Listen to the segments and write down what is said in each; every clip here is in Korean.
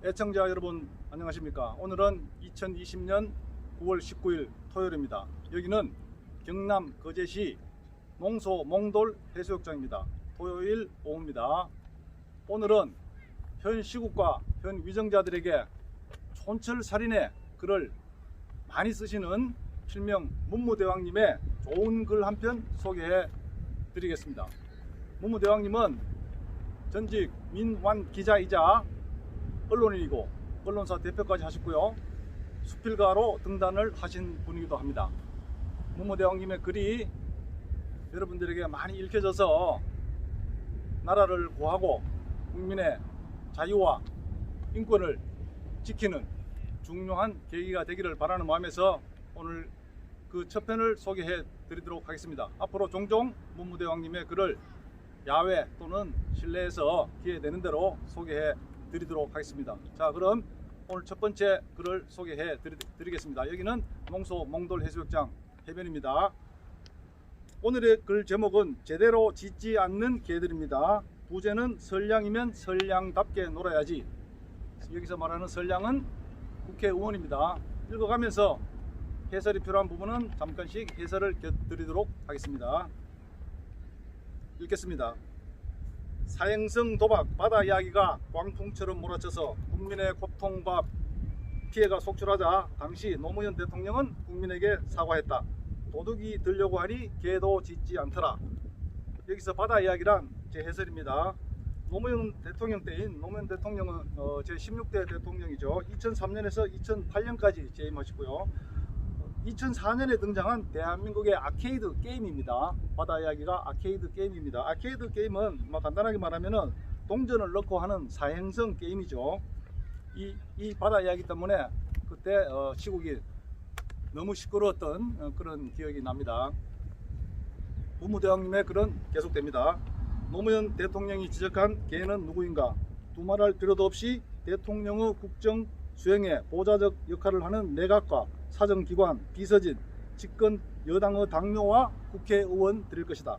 애청자 여러분 안녕하십니까. 오늘은 2020년 9월 19일 토요일입니다. 여기는 경남 거제시 농소 몽돌 해수욕장입니다. 토요일 오후입니다. 오늘은 현 시국과 현 위정자들에게 촌철살인의 글을 많이 쓰시는 필명 문무대왕님의 좋은 글 한 편 소개해 드리겠습니다. 문무대왕님은 전직 민환 기자이자 언론인이고 언론사 대표까지 하셨고요. 수필가로 등단을 하신 분이기도 합니다. 문무대왕님의 글이 여러분들에게 많이 읽혀져서 나라를 구하고 국민의 자유와 인권을 지키는 중요한 계기가 되기를 바라는 마음에서 오늘 그 첫 편을 소개해 드리도록 하겠습니다. 앞으로 종종 문무대왕님의 글을 야외 또는 실내에서 기회되는 대로 소개해 드리도록 하겠습니다. 자, 그럼 오늘 첫 번째 글을 소개해 드리겠습니다. 여기는 농소 몽돌 해수욕장 해변입니다. 오늘의 글 제목은 제대로 짖지 않는 개들입니다. 부제는 선량이면 선량답게 놀아야지. 여기서 말하는 선량은 국회의원입니다. 읽어가면서 해설이 필요한 부분은 잠깐씩 해설을 곁드리도록 하겠습니다. 읽겠습니다. 사행성 도박 바다 이야기가 광풍처럼 몰아쳐서 국민의 고통과 피해가 속출하자 당시 노무현 대통령은 국민에게 사과했다. 도둑이 들려고 하니 개도 짖지 않더라. 여기서 바다 이야기란 제 해설입니다. 노무현 대통령 때인 노무현 대통령은 제 16대 대통령이죠. 2003년에서 2008년까지 재임하시고요. 2004년에 등장한 대한민국의 아케이드 게임입니다. 바다 이야기가 아케이드 게임입니다. 아케이드 게임은 간단하게 말하면은 동전을 넣고 하는 사행성 게임이죠. 이 바다 이야기 때문에 그때 시국이 너무 시끄러웠던 그런 기억이 납니다. 문무대왕님의 글은 계속됩니다. 노무현 대통령이 지적한 개는 누구인가? 두말할 필요도 없이 대통령의 국정 수행에 보좌적 역할을 하는 내각과 사정기관, 비서진, 집권 여당의 당뇨와 국회의원들일 것이다.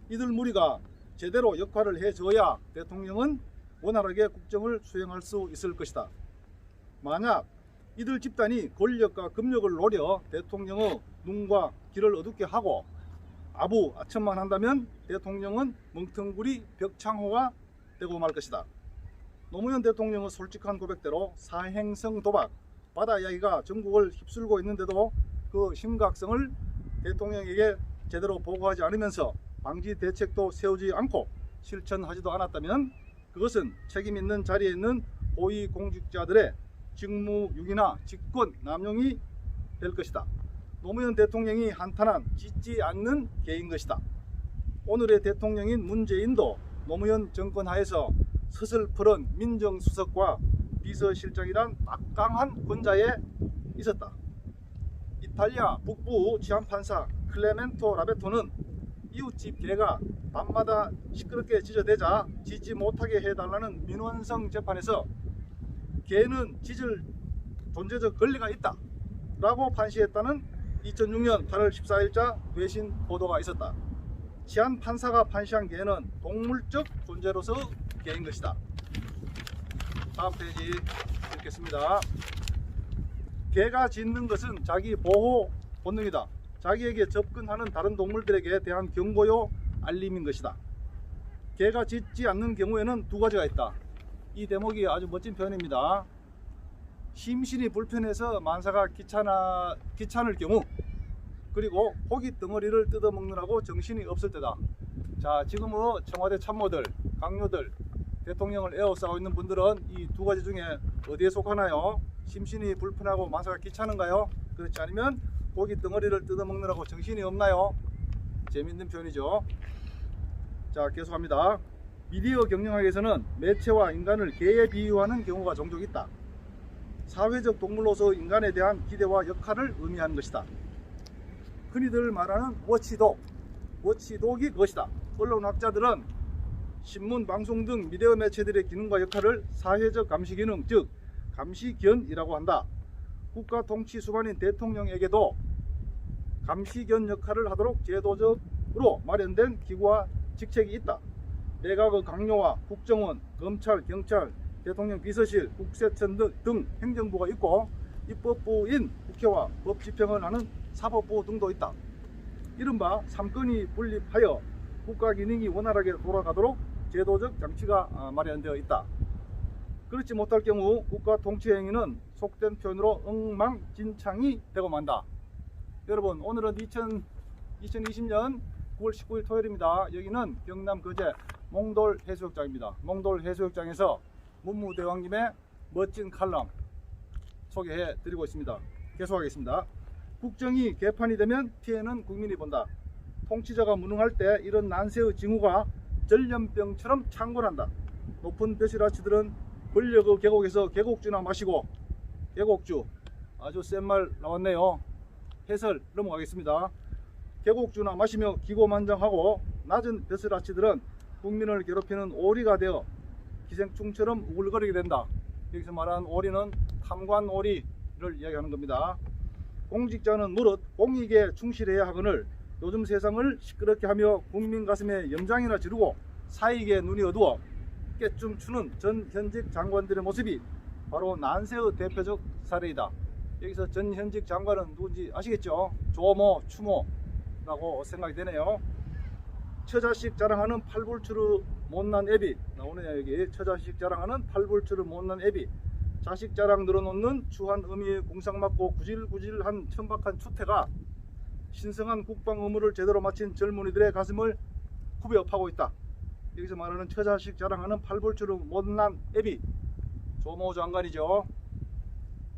이들 무리가 제대로 역할을 해줘야 대통령은 원활하게 국정을 수행할 수 있을 것이다. 만약 이들 집단이 권력과 금력을 노려 대통령의 눈과 귀를 어둡게 하고 아부아첨만 한다면 대통령은 멍텅구리 벽창호가 되고 말 것이다. 노무현 대통령의 솔직한 고백대로 사행성 도박, 바다 이야기가 전국을 휩쓸고 있는데도 그 심각성을 대통령에게 제대로 보고하지 않으면서 방지 대책도 세우지 않고 실천하지도 않았다면 그것은 책임 있는 자리에 있는 고위공직자들의 직무유기나 직권 남용이 될 것이다. 노무현 대통령이 한탄한 짖지 않는 개인 것이다. 오늘의 대통령인 문재인도 노무현 정권 하에서 서슬푸른 민정수석과 비서실장이란 막강한 권자에 있었다. 이탈리아 북부 치안판사 클레멘토 라베토는 이웃집 개가 밤마다 시끄럽게 짖어대자 짖지 못하게 해달라는 민원성 재판에서 개는 짖을 존재적 권리가 있다 라고 판시했다는 2006년 8월 14일자 외신 보도가 있었다. 치안판사가 판시한 개는 동물적 존재로서 개인 것이다. 다음 페이지 읽겠습니다. 개가 짖는 것은 자기 보호 본능이다. 자기에게 접근하는 다른 동물들에게 대한 경고요 알림인 것이다. 개가 짖지 않는 경우에는 두 가지가 있다. 이 대목이 아주 멋진 표현입니다. 심신이 불편해서 만사가 귀찮을 경우, 그리고 고기 덩어리를 뜯어먹느라고 정신이 없을 때다. 자, 지금의 청와대 참모들, 강요들, 대통령을 에워싸고 있는 분들은 이 두 가지 중에 어디에 속하나요? 심신이 불편하고 만사가 귀찮은가요? 그렇지 않으면 고기 덩어리를 뜯어먹느라고 정신이 없나요? 재밌는 표현이죠. 자, 계속합니다. 미디어 경영학에서는 매체와 인간을 개에 비유하는 경우가 종종 있다. 사회적 동물로서 인간에 대한 기대와 역할을 의미하는 것이다. 흔히들 말하는 워치독이 그것이다. 언론학자들은 신문, 방송 등 미디어 매체들의 기능과 역할을 사회적 감시기능, 즉 감시견이라고 한다. 국가 통치 수반인 대통령에게도 감시견 역할을 하도록 제도적으로 마련된 기구와 직책이 있다. 내각의 강요와 국정원, 검찰, 경찰, 대통령 비서실, 국세청 등 행정부가 있고 입법부인 국회와 법 집행을 하는 사법부 등도 있다. 이른바 삼권이 분립하여 국가 기능이 원활하게 돌아가도록 제도적 장치가 마련되어 있다. 그렇지 못할 경우 국가 통치 행위는 속된 표현으로 엉망진창이 되고 만다. 여러분, 오늘은 2020년 9월 19일 토요일입니다. 여기는 경남 거제 몽돌 해수욕장입니다. 몽돌 해수욕장에서 문무대왕님의 멋진 칼럼 소개해 드리고 있습니다. 계속하겠습니다. 국정이 개판이 되면 피해는 국민이 본다. 통치자가 무능할 때 이런 난세의 징후가 전염병처럼 창궐한다. 높은 벼슬아치들은 권력의 계곡에서 계곡주나 마시고, 계곡주 아주 센 말 나왔네요. 해설 넘어가겠습니다. 계곡주나 마시며 기고만장하고 낮은 벼슬아치들은 국민을 괴롭히는 오리가 되어 기생충처럼 우글거리게 된다. 여기서 말하는 오리는 탐관오리를 이야기하는 겁니다. 공직자는 무릇 공익에 충실해야 하거늘 요즘 세상을 시끄럽게 하며 국민 가슴에 염장이나 지르고 사익에 눈이 어두워 깨춤 추는 전 현직 장관들의 모습이 바로 난세의 대표적 사례이다. 여기서 전 현직 장관은 누군지 아시겠죠? 조모, 추모라고 생각이 되네요. 처자식 자랑하는 팔불출의 못난 애비 나오네요. 여기 처자식 자랑하는 팔불출의 못난 애비, 자식 자랑 늘어놓는 추한 어미의 공상 맞고 구질구질한 천박한 추태가 신성한 국방 의무를 제대로 마친 젊은이들의 가슴을 후벼 파고 있다. 여기서 말하는 처자식 자랑하는 팔불출의 못난 애비 조모 장관이죠.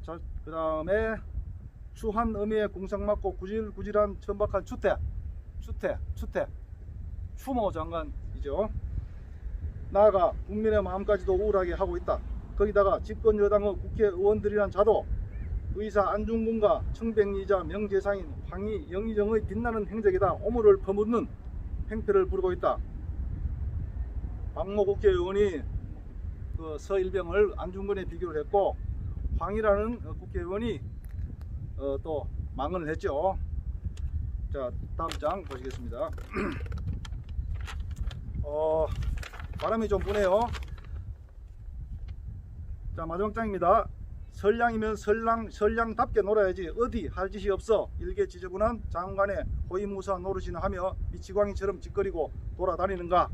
자, 그 다음에 추한 어미의 공상 맞고 구질구질한 천박한 추태 추모 장관이죠. 나아가 국민의 마음까지도 우울하게 하고 있다. 거기다가 집권 여당의 국회의원들이란 자도 의사 안중근과 청백리자 명재상인 황희 영의정의 빛나는 행적에다 오물을 퍼붓는 행패를 부르고 있다. 박모 국회의원이 그 서일병을 안중근에 비교를 했고 황희라는 국회의원이 또 망언을 했죠. 자, 다음 장 보시겠습니다. 바람이 좀 부네요. 자, 마지막 장입니다. 설량이면 설량답게 놀아야지 어디 할 짓이 없어 일개 지저분한 장관의 호위무사 노릇이나 하며 미치광이처럼 짓거리고 돌아다니는가.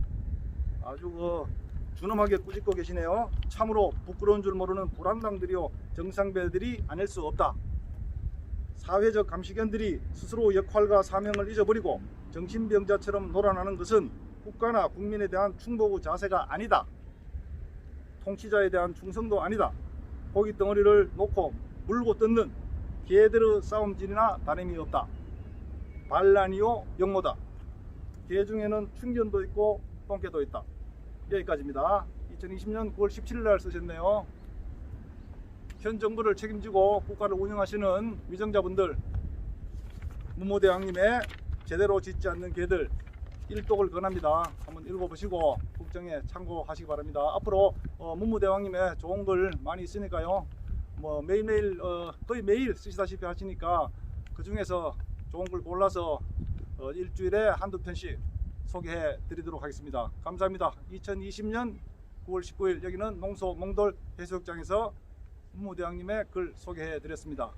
아주 준엄하게 꾸짖고 계시네요. 참으로 부끄러운 줄 모르는 불안당들이요 정상배들이 아닐 수 없다. 사회적 감시견들이 스스로 역할과 사명을 잊어버리고 정신병자처럼 놀아나는 것은 국가나 국민에 대한 충복의 자세가 아니다. 통치자에 대한 충성도 아니다. 고기 덩어리를 놓고 물고 뜯는 개들의 싸움질이나 다름이 없다. 반란이요 역모다. 개 중에는 충견도 있고 똥개도 있다. 여기까지입니다. 2020년 9월 17일 날 쓰셨네요. 현 정부를 책임지고 국가를 운영하시는 위정자분들, 문무대왕님의 제대로 짓지 않는 개들 일독을 권합니다. 한번 읽어보시고 국정에 참고하시기 바랍니다. 앞으로 문무대왕님의 좋은 글 많이 있으니까요. 뭐 매일매일 거의 매일 쓰시다시피 하시니까 그 중에서 좋은 글 골라서 일주일에 한두 편씩 소개해 드리도록 하겠습니다. 감사합니다. 2020년 9월 19일 여기는 농소 몽돌 해수욕장에서 문무대왕님의 글 소개해 드렸습니다.